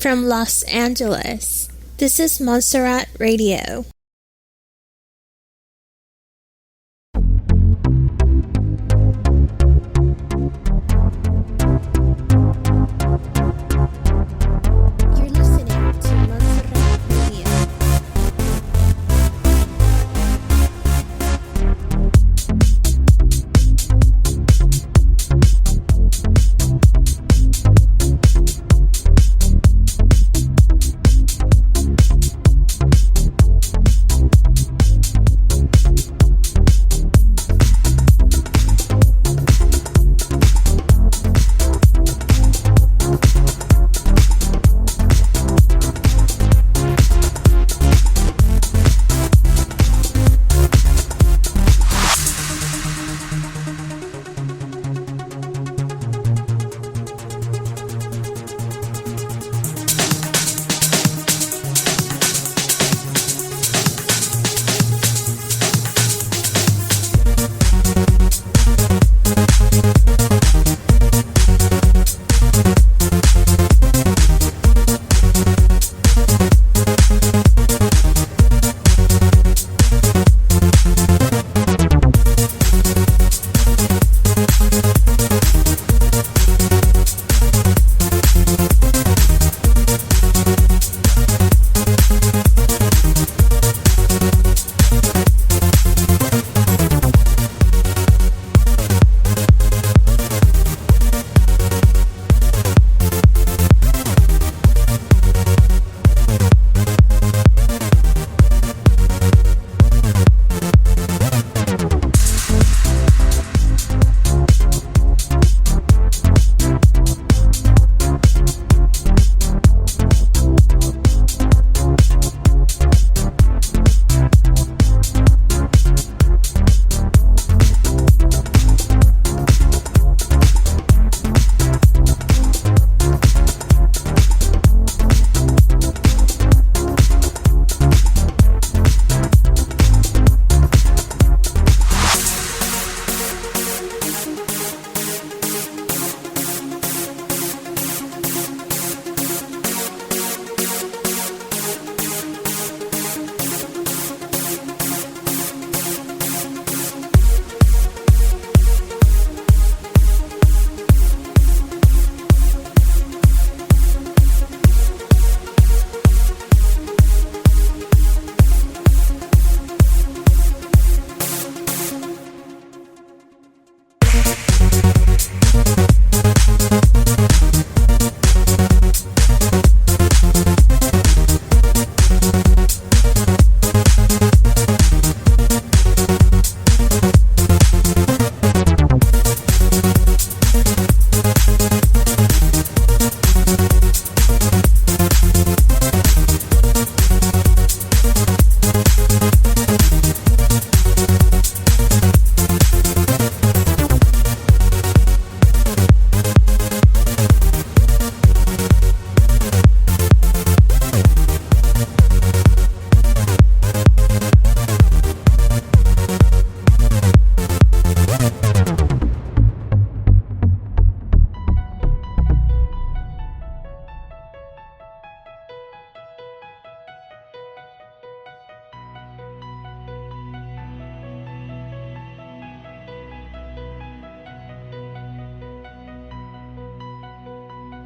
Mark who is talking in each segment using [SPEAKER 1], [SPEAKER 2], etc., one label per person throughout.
[SPEAKER 1] from Los Angeles. This is Montserrat Radio. You're listening to Montserrat Radio.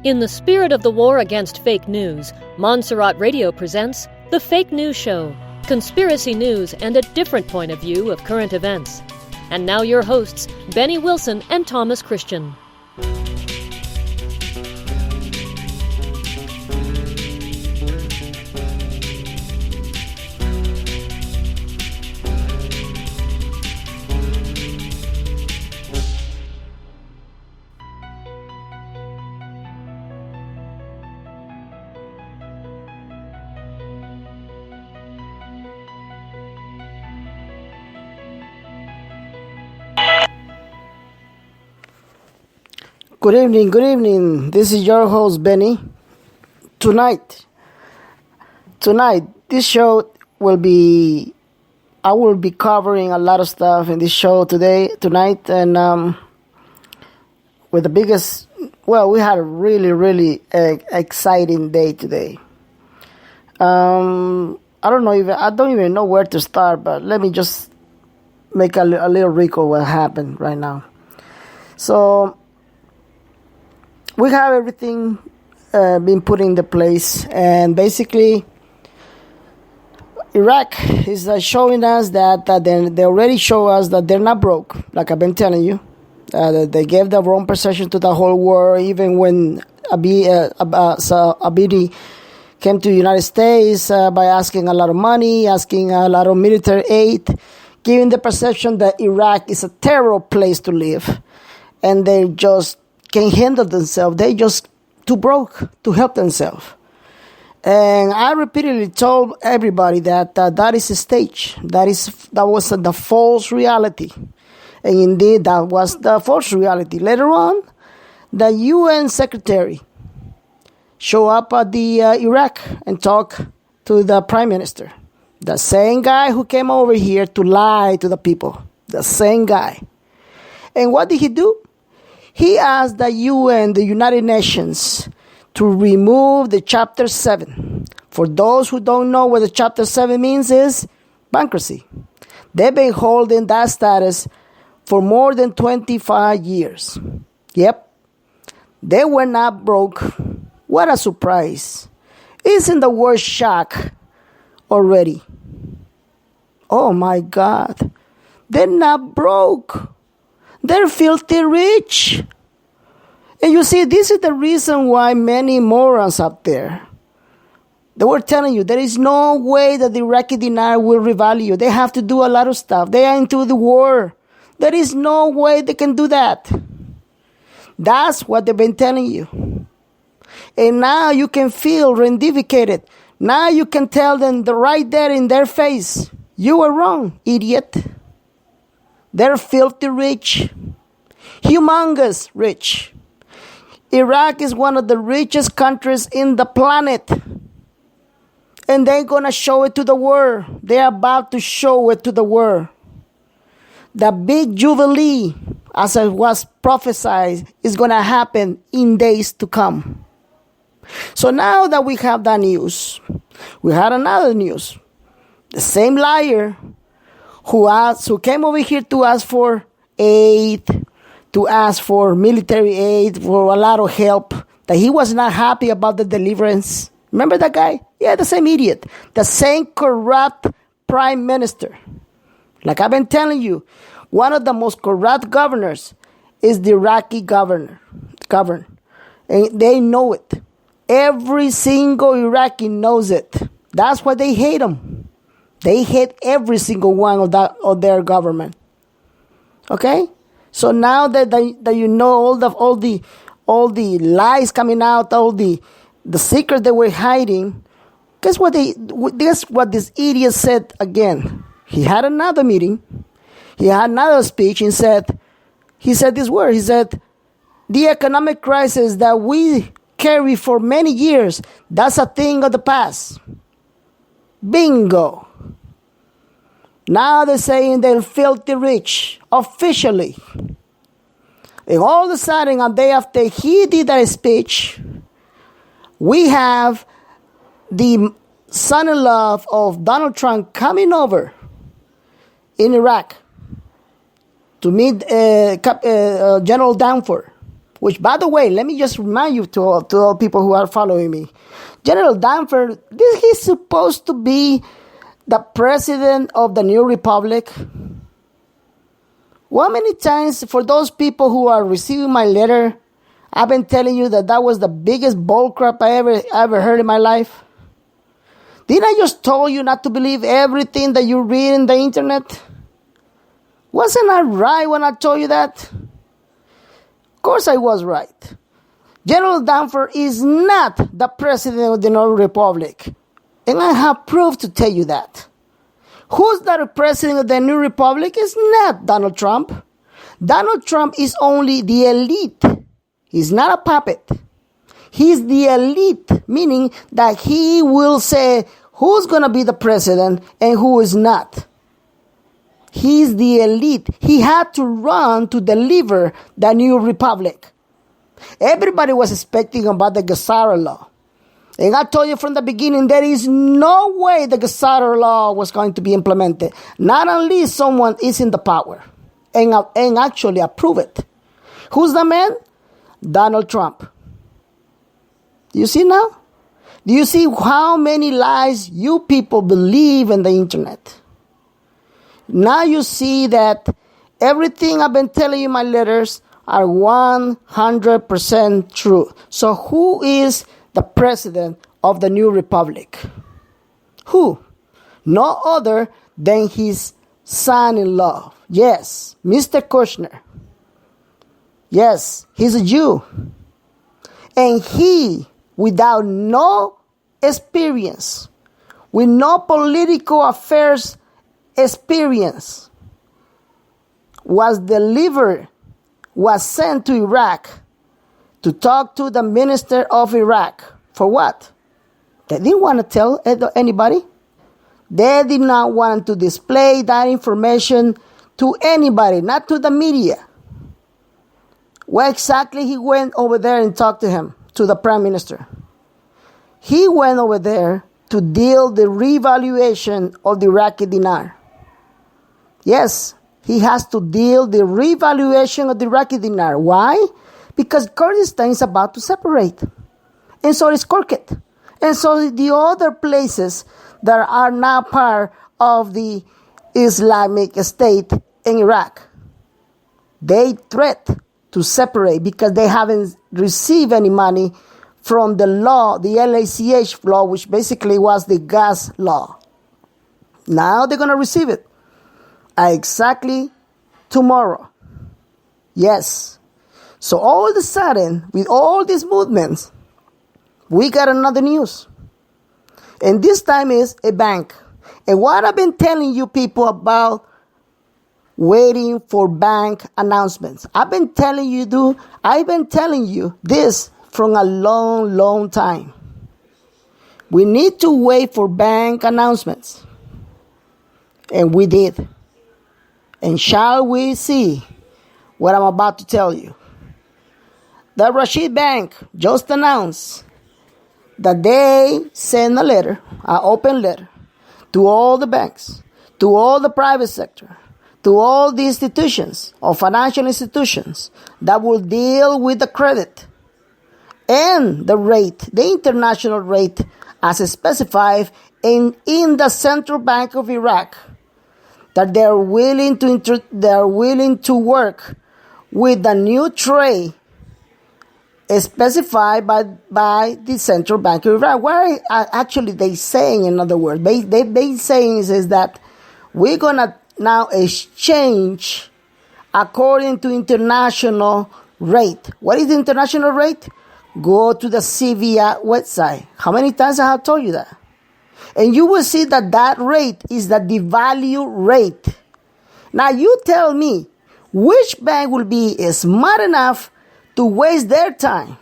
[SPEAKER 2] In the spirit of the war against fake news, Montserrat Radio presents The Fake News Show, conspiracy news and a different point of view of current events. And now your hosts, Benny Wilson and Thomas Christian.
[SPEAKER 3] Good evening. This is your host, Benny. Tonight, this show I will be covering a lot of stuff in this show tonight, and with the biggest Well, we had a really, really exciting day today. I don't even know where to start, but let me just make a little recall what happened right now. So we have everything been put into place, and basically Iraq is showing us that they already show us that they're not broke, like I've been telling you. They gave the wrong perception to the whole war, even when Abidi came to the United States by asking a lot of money, asking a lot of military aid, giving the perception that Iraq is a terrible place to live, and they just can't handle themselves. They just too broke to help themselves. And I repeatedly told everybody that that is a stage. That was the false reality. And indeed, that was the false reality. Later on, the UN secretary showed up at the Iraq and talked to the prime minister. The same guy who came over here to lie to the people. The same guy. And what did he do? He asked the UN, the United Nations, to remove the Chapter 7. For those who don't know what the Chapter 7 means, is bankruptcy. They've been holding that status for more than 25 years. Yep. They were not broke. What a surprise. Isn't the word shock already? Oh my God. They're not broke. They're filthy rich. And you see, this is the reason why many morons up there, they were telling you there is no way that the Iraqi dinar will revalue. They have to do a lot of stuff. They are into the war. There is no way they can do that. That's what they've been telling you. And now you can feel vindicated. Now you can tell them right there in their face, you were wrong, idiot. They're filthy rich. Humongous rich. Iraq is one of the richest countries in the planet. And they're going to show it to the world. They're about to show it to the world. The big jubilee, as it was prophesied, is going to happen in days to come. So now that we have that news, we had another news. The same liar who came over here to ask for aid, to ask for military aid, for a lot of help, that he was not happy about the deliverance. Remember that guy? Yeah, the same idiot. The same corrupt prime minister. Like I've been telling you, one of the most corrupt governors is the Iraqi governor. And they know it. Every single Iraqi knows it. That's why they hate him. They hate every single one of their government. Okay? So now that you know all the lies coming out, all the secrets they were hiding, guess what this idiot said again? He had another meeting. He had another speech and he said this word. He said, the economic crisis that we carry for many years, that's a thing of the past. Bingo. Now they're saying they're filthy rich, officially. And all of a sudden, a day after he did that speech, we have the son-in-law of Donald Trump coming over in Iraq to meet General Danforth, which, by the way, let me just remind you to all people who are following me. General Danforth, he's supposed to be the president of the new republic. How many times, for those people who are receiving my letter, I've been telling you that was the biggest bullcrap I ever heard in my life? Didn't I just told you not to believe everything that you read in the internet? Wasn't I right when I told you that? Of course I was right. General Danforth is not the president of the new republic. And I have proof to tell you that. Who's the president of the new republic? It's not Donald Trump. Donald Trump is only the elite. He's not a puppet. He's the elite, meaning that he will say who's going to be the president and who is not. He's the elite. He had to run to deliver the new republic. Everybody was expecting about the Gazzara law. And I told you from the beginning, there is no way the Gazzara law was going to be implemented. Not unless someone is in the power and actually approve it. Who's the man? Donald Trump. Do you see now? Do you see how many lies you people believe in the internet? Now you see that everything I've been telling you in my letters are 100% true. So who is the president of the new republic? Who? No other than his son-in-law. Yes, Mr. Kushner. Yes, he's a Jew. And he, without no experience, with no political affairs experience, was sent to Iraq to talk to the minister of Iraq. For what? They didn't want to tell anybody. They did not want to display that information to anybody, not to the media. Where exactly he went over there and talked to him, to the prime minister? He went over there to deal the revaluation of the Iraqi dinar. Yes, he has to deal the revaluation of the Iraqi dinar. Why? Because Kurdistan is about to separate. And so is Kirkuk. And so the other places that are now part of the Islamic State in Iraq. They threat to separate because they haven't received any money from the law, the LACH law, which basically was the gas law. Now they're going to receive it. Exactly tomorrow. Yes. So all of a sudden, with all these movements, we got another news. And this time is a bank. And what I've been telling you people about waiting for bank announcements. I've been telling you this from a long, long time. We need to wait for bank announcements. And we did. And shall we see what I'm about to tell you? The Rasheed Bank just announced that they sent a letter, an open letter, to all the banks, to all the private sector, to all the institutions or financial institutions that will deal with the credit and the rate, the international rate as specified in the Central Bank of Iraq, that they're willing to work with the new trade specified by the Central Bank of Iraq. What are actually they saying, in other words? They saying is that we're going to now exchange according to international rate. What is the international rate? Go to the CVA website. How many times I have told you that? And you will see that rate is the devalue rate. Now you tell me, which bank will be smart enough to waste their time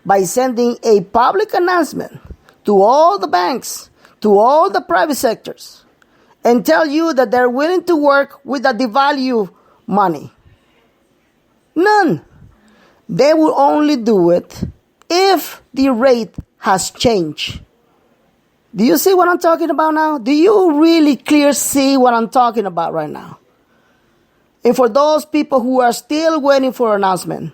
[SPEAKER 3] by sending a public announcement to all the banks, to all the private sectors, and tell you that they're willing to work with the devalue money? None. They will only do it if the rate has changed. Do you see what I'm talking about now? Do you really clear see what I'm talking about right now? And for those people who are still waiting for an announcement,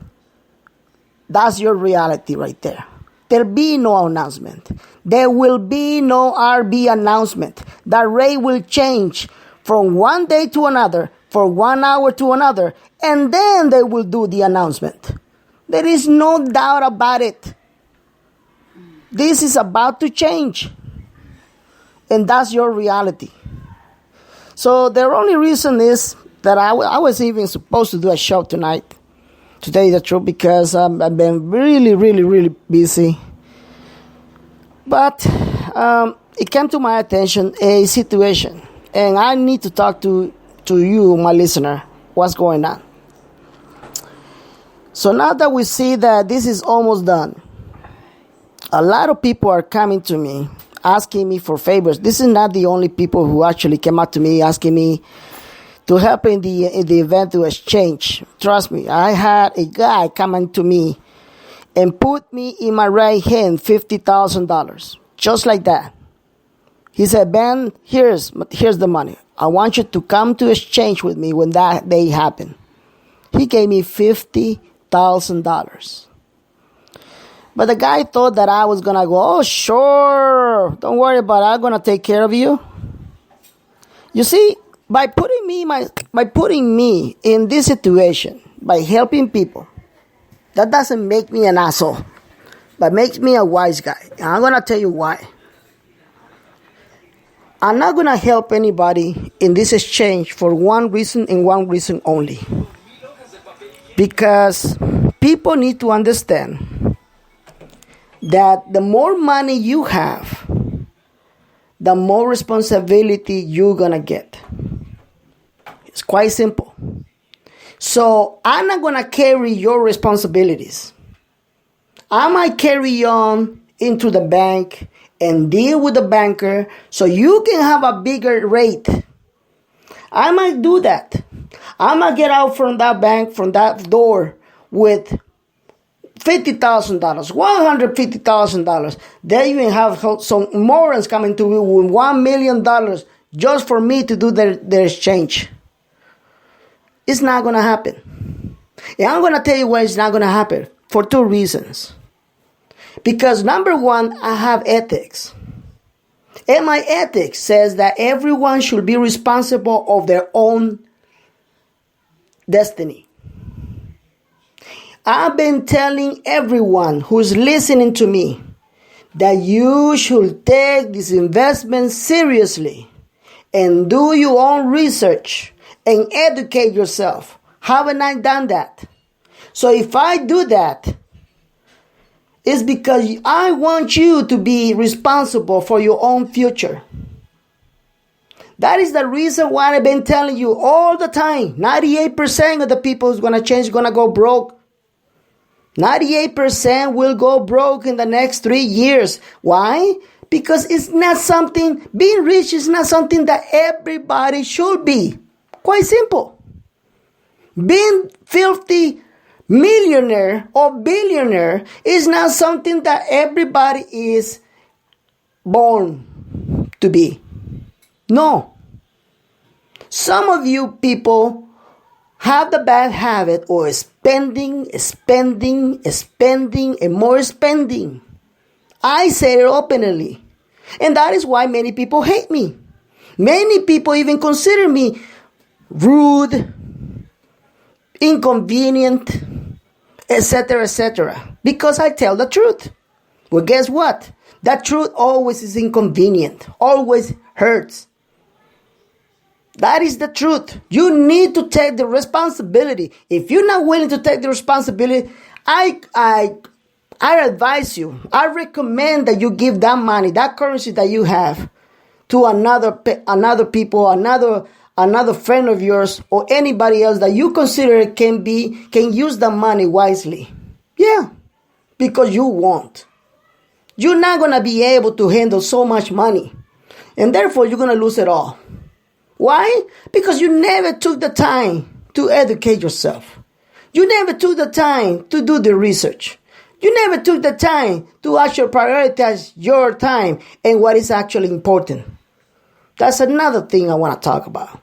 [SPEAKER 3] that's your reality right there. There'll be no announcement. There will be no RB announcement. The rate will change from one day to another, from 1 hour to another, and then they will do the announcement. There is no doubt about it. This is about to change. And that's your reality. So the only reason is that I was even supposed to do a show tonight, to tell you the truth, because I've been really, really, really busy. But it came to my attention a situation, and I need to talk to you, my listener, what's going on. So now that we see that this is almost done, a lot of people are coming to me, asking me for favors. This is not the only people who actually came up to me asking me to help in the event to exchange. Trust me, I had a guy coming to me and put me in my right hand $50,000. Just like that. He said, Ben, here's the money. I want you to come to exchange with me when that day happened. He gave me $50,000. But the guy thought that I was going to go, oh, sure, don't worry about it. I'm going to take care of you. You see, by putting me in this situation, by helping people, that doesn't make me an asshole, but makes me a wise guy. And I'm going to tell you why. I'm not going to help anybody in this exchange for one reason and one reason only. Because people need to understand that the more money you have, the more responsibility you're going to get. It's quite simple. So I'm not going to carry your responsibilities. I might carry on into the bank and deal with the banker so you can have a bigger rate. I might do that. I might get out from that bank, from that door with $50,000, $150,000. Then you have some morons coming to me with $1 million just for me to do their exchange. It's not going to happen. And I'm going to tell you why it's not going to happen. For two reasons. Because number one, I have ethics. And my ethics says that everyone should be responsible of their own destiny. I've been telling everyone who's listening to me that you should take this investment seriously and do your own research and educate yourself. Haven't I done that? So if I do that, it's because I want you to be responsible for your own future. That is the reason why I've been telling you all the time. 98% of the people who's going to change is going to go broke. 98% will go broke in the next 3 years. Why? Because it's not something, being rich is not something that everybody should be. Quite simple. Being filthy millionaire or billionaire is not something that everybody is born to be. No. Some of you people have the bad habit of spending, and more spending. I say it openly. And that is why many people hate me. Many people even consider me rude, inconvenient, etc., because I tell the truth. Well, guess what? That truth always is inconvenient, always hurts. That is the truth. You need to take the responsibility. If you're not willing to take the responsibility, I advise you, I recommend that you give that money, that currency that you have, to another people, another friend of yours, or anybody else that you consider can use the money wisely. Yeah, because you won't. You're not going to be able to handle so much money, and therefore you're going to lose it all. Why? Because you never took the time to educate yourself. You never took the time to do the research. You never took the time to actually prioritize your time and what is actually important. That's another thing I want to talk about.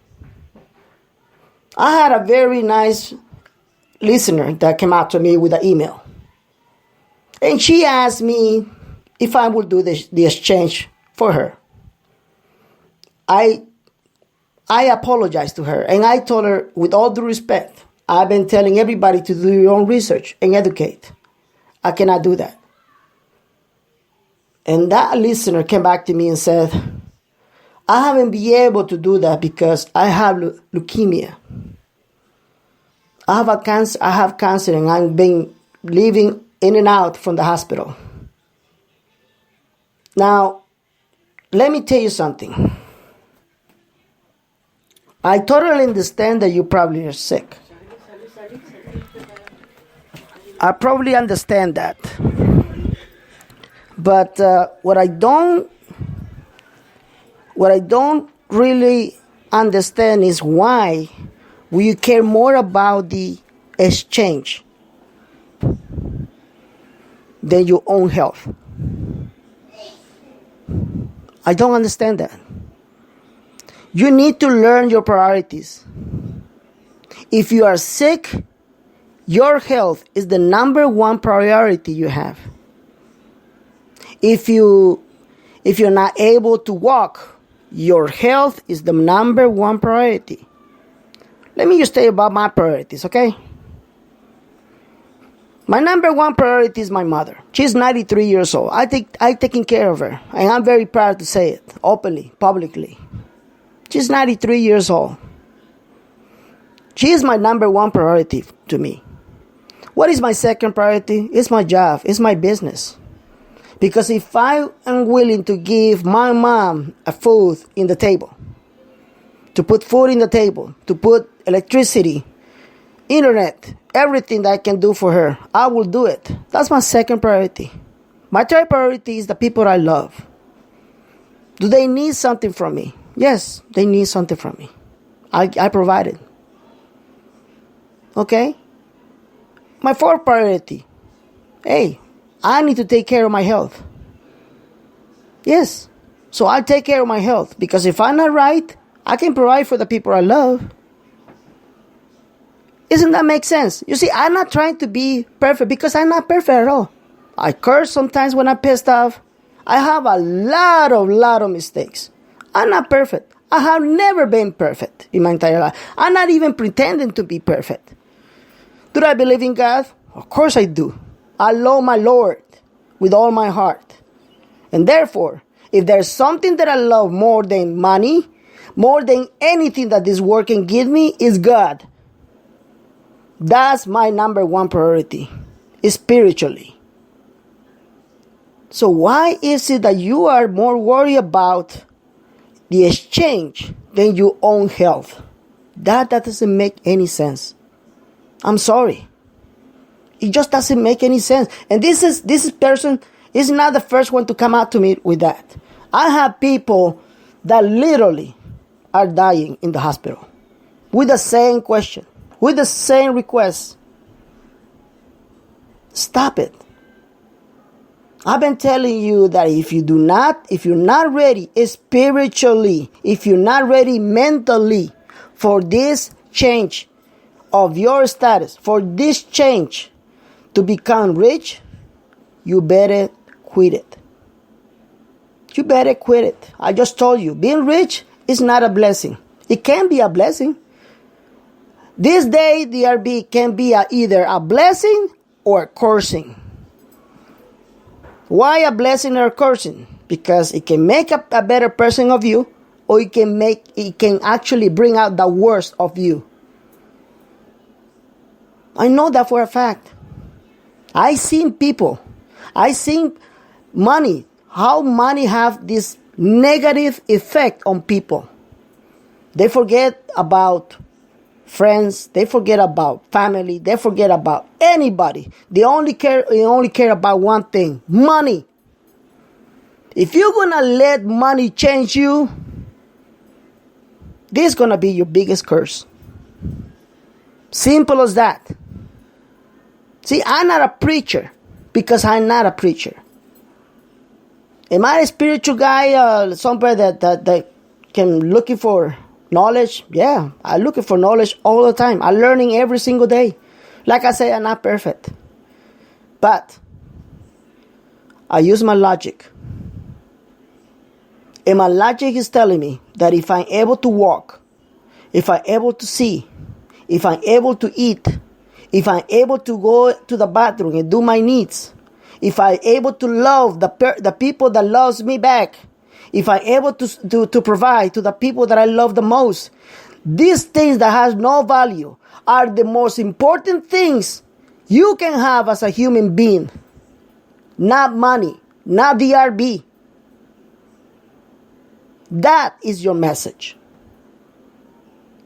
[SPEAKER 3] I had a very nice listener that came out to me with an email. And she asked me if I would do the exchange for her. I apologized to her, and I told her, with all due respect, I've been telling everybody to do your own research and educate. I cannot do that. And that listener came back to me and said, I haven't been able to do that because I have leukemia. I have cancer, and I've been living in and out from the hospital. Now, let me tell you something. I totally understand that you probably are sick. I probably understand that. But what I don't really understand is why will you care more about the exchange. than your own health. I don't understand that. You need to learn your priorities. If you are sick, your health is the number one priority you have. If you're not able to walk, your health is the number one priority. Let me just tell you about my priorities, okay? My number one priority is my mother. She's 93 years old. I'm taking care of her. And I'm very proud to say it openly, publicly. She's 93 years old. She is my number one priority to me. What is my second priority? It's my job. It's my business. Because if I am willing to give my mom a food in the table, to put food in the table, to put electricity, internet, everything that I can do for her, I will do it. That's my second priority. My third priority is the people I love. Do they need something from me? Yes, they need something from me. I provide it. Okay? My fourth priority. Hey, I need to take care of my health. Yes. So I take care of my health. Because if I'm not right, I can provide for the people I love. Doesn't that make sense? You see, I'm not trying to be perfect because I'm not perfect at all. I curse sometimes when I'm pissed off. I have a lot of mistakes. I'm not perfect. I have never been perfect in my entire life. I'm not even pretending to be perfect. Do I believe in God? Of course I do. I love my Lord with all my heart. And therefore, if there's something that I love more than money, more than anything that this world can give me, is God. That's my number one priority, spiritually. So why is it that you are more worried about the exchange than your own health? That doesn't make any sense. I'm sorry. It just doesn't make any sense. And this person is not the first one to come out to me with that. I have people that literally are dying in the hospital with the same question, with the same request. Stop it. I've been telling you that if you're not ready spiritually, if you're not ready mentally for this change of your status, for this change to become rich, you better quit it. You better quit it. I just told you, being rich is not a blessing. It can be a blessing. This day, DRB can be either a blessing or a cursing. Why a blessing or a cursing? Because it can make a better person of you, or it can actually bring out the worst of you. I know that for a fact. I seen money, how money have this negative effect on people. They forget about friends, they forget about family, they forget about anybody. They only care about one thing, money. If you're gonna let money change you, this is gonna be your biggest curse. Simple as that. See, I'm not a preacher because I'm not a preacher. Am I a spiritual guy, somebody that can looking for knowledge? Yeah, I'm looking for knowledge all the time. I'm learning every single day. Like I say, I'm not perfect. But I use my logic. And my logic is telling me that if I'm able to walk, if I'm able to see, if I'm able to eat, if I'm able to go to the bathroom and do my needs, if I'm able to love the people that loves me back, if I'm able to provide to the people that I love the most, these things that has no value are the most important things you can have as a human being. Not money, not DRB. That is your message.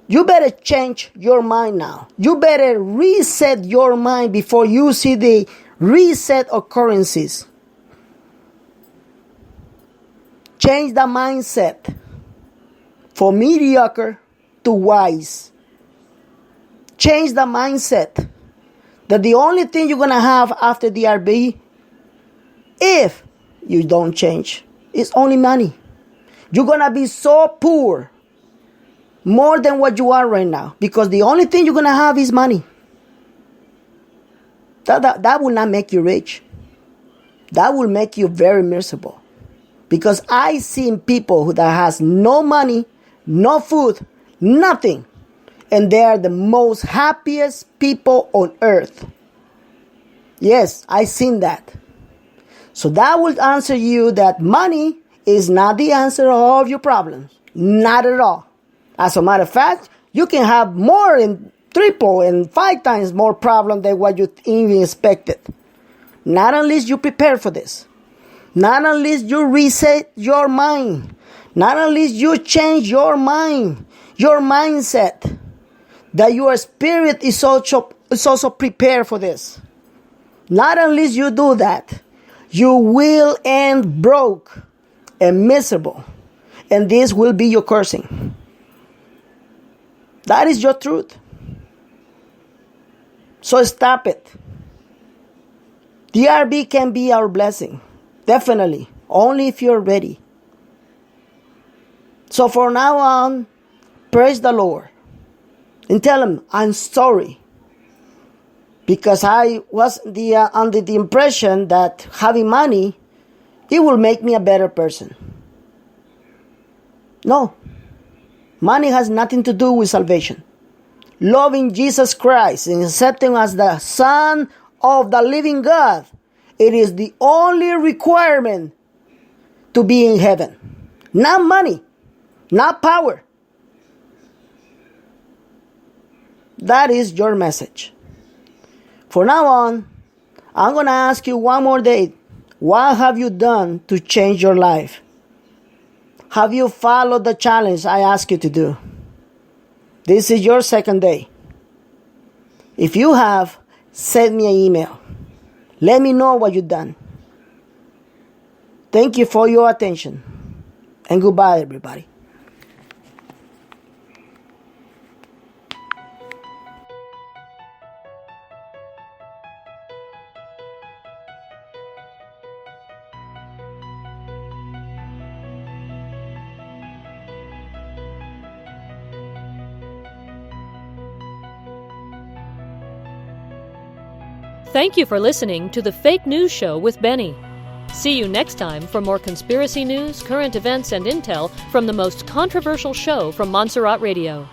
[SPEAKER 3] You better change your mind now. You better reset your mind before you see the reset occurrences. Change the mindset from mediocre to wise. Change the mindset that the only thing you're going to have after DRB if you don't change. It's only money. You're going to be so poor, more than what you are right now, because the only thing you're going to have is money. That will not make you rich. That will make you very miserable. Because I seen people that has no money, no food, nothing, and they are the most happiest people on earth. Yes, I seen that. So that will answer you that money is not the answer of all of your problems. Not at all. As a matter of fact, you can have more than triple and 5 times more problem than what you even expected. Not unless you prepare for this. Not unless you reset your mind. Not unless you change your mind, your mindset, that your spirit is also prepared for this. Not unless you do that, you will end broke and miserable. And this will be your cursing. That is your truth. So stop it. DRB can be our blessing. Definitely. Only if you're ready. So from now on, praise the Lord. And tell him, I'm sorry. Because I was under the impression that having money, it will make me a better person. No. Money has nothing to do with salvation. Loving Jesus Christ and accepting him as the Son of the living God, it is the only requirement to be in heaven. Not money, not power. That is your message. From now on, I'm going to ask you one more day. What have you done to change your life? Have you followed the challenge I asked you to do? This is your second day. If you have, send me an email. Let me know what you've done. Thank you for your attention. And goodbye, everybody.
[SPEAKER 2] Thank you for listening to The Fake News Show with Benny. See you next time for more conspiracy news, current events, and intel from the most controversial show from Montserrat Radio.